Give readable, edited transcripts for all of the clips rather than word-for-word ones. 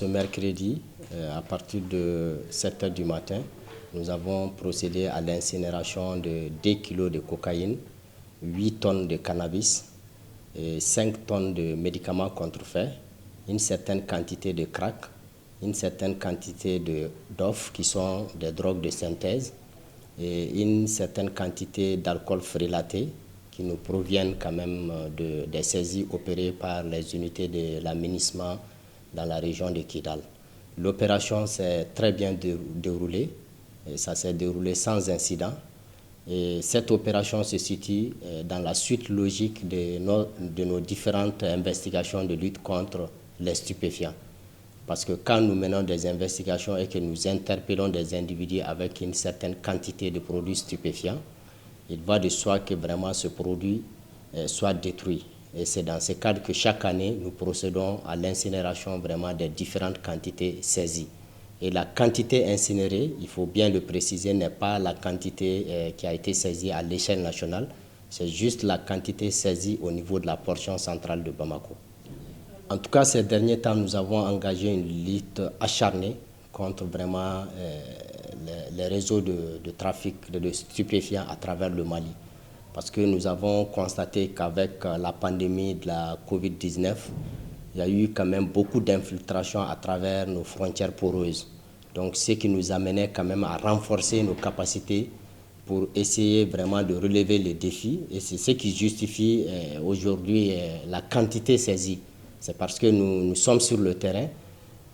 ce mercredi, à partir de 7 h du matin, nous avons procédé à l'incinération de 2 kg de cocaïne, 8 tonnes de cannabis, et 5 tonnes de médicaments contrefaits, une certaine quantité de crack, une certaine quantité d'off qui sont des drogues de synthèse et une certaine quantité d'alcool frélaté qui nous proviennent quand même des saisies opérées par les unités de l'aménagement dans la région de Kidal. L'opération s'est très bien déroulée, et ça s'est déroulé sans incident. Et cette opération se situe dans la suite logique de nos différentes investigations de lutte contre les stupéfiants. Parce que quand nous menons des investigations et que nous interpellons des individus avec une certaine quantité de produits stupéfiants, il va de soi que vraiment ce produit soit détruit. Et c'est dans ce cadre que chaque année, nous procédons à l'incinération vraiment des différentes quantités saisies. Et la quantité incinérée, il faut bien le préciser, n'est pas la quantité qui a été saisie à l'échelle nationale, c'est juste la quantité saisie au niveau de la portion centrale de Bamako. En tout cas, ces derniers temps, nous avons engagé une lutte acharnée contre vraiment les réseaux de trafic de stupéfiants à travers le Mali. Parce que nous avons constaté qu'avec la pandémie de la Covid-19, il y a eu quand même beaucoup d'infiltrations à travers nos frontières poreuses. Donc, ce qui nous amenait quand même à renforcer nos capacités pour essayer vraiment de relever les défis. Et c'est ce qui justifie aujourd'hui la quantité saisie. C'est parce que nous sommes sur le terrain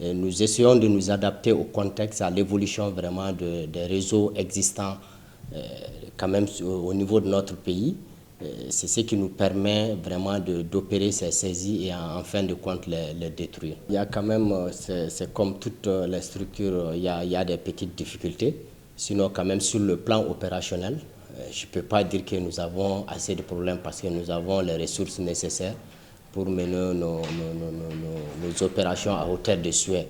et nous essayons de nous adapter au contexte, à l'évolution vraiment des réseaux existants quand même au niveau de notre pays. C'est ce qui nous permet vraiment d'opérer ces saisies et en fin de compte les détruire. Il y a quand même, c'est comme toutes les structures, il y a des petites difficultés. Sinon quand même sur le plan opérationnel, je ne peux pas dire que nous avons assez de problèmes parce que nous avons les ressources nécessaires pour mener nos opérations à hauteur de souhait.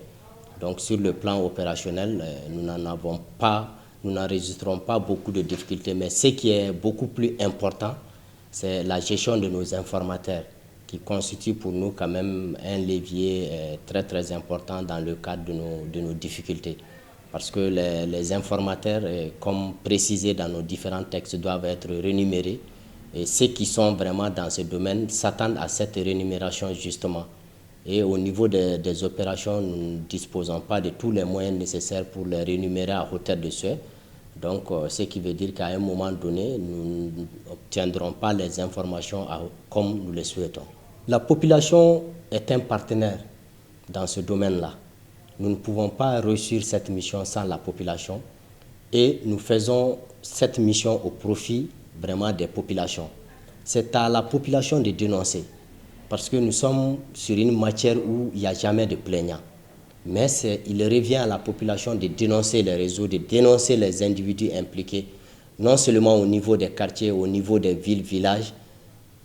Donc sur le plan opérationnel, nous n'enregistrons pas beaucoup de difficultés, mais ce qui est beaucoup plus important, c'est la gestion de nos informateurs, qui constitue pour nous quand même un levier très très important dans le cadre de nos difficultés. Parce que les informateurs, comme précisé dans nos différents textes, doivent être rémunérés. Et ceux qui sont vraiment dans ce domaine s'attendent à cette rémunération justement. Et au niveau des opérations, nous ne disposons pas de tous les moyens nécessaires pour les rémunérer à hauteur de souhait. Donc, ce qui veut dire qu'à un moment donné, nous n'obtiendrons pas les informations comme nous le souhaitons. La population est un partenaire dans ce domaine-là. Nous ne pouvons pas réussir cette mission sans la population et nous faisons cette mission au profit vraiment des populations. C'est à la population de dénoncer parce que nous sommes sur une matière où il n'y a jamais de plaignant. Mais il revient à la population de dénoncer les réseaux, de dénoncer les individus impliqués, non seulement au niveau des quartiers, au niveau des villes, villages.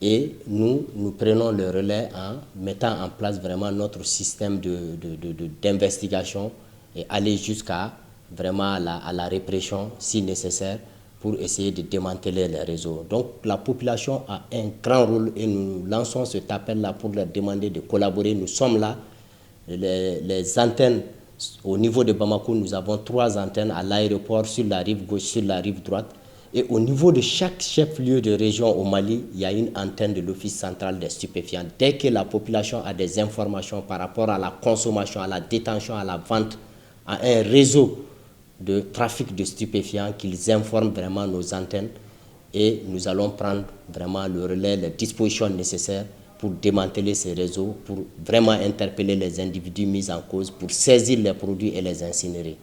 Et nous prenons le relais en mettant en place vraiment notre système d'investigation et aller jusqu'à vraiment à la répression si nécessaire pour essayer de démanteler les réseaux. Donc la population a un grand rôle et nous lançons cet appel-là pour leur demander de collaborer. Nous sommes là. Les antennes, au niveau de Bamako, nous avons 3 antennes à l'aéroport, sur la rive gauche, sur la rive droite. Et au niveau de chaque chef-lieu de région au Mali, il y a une antenne de l'Office central des stupéfiants. Dès que la population a des informations par rapport à la consommation, à la détention, à la vente, à un réseau de trafic de stupéfiants, qu'ils informent vraiment nos antennes et nous allons prendre vraiment le relais, les dispositions nécessaires pour démanteler ces réseaux, pour vraiment interpeller les individus mis en cause, pour saisir les produits et les incinérer.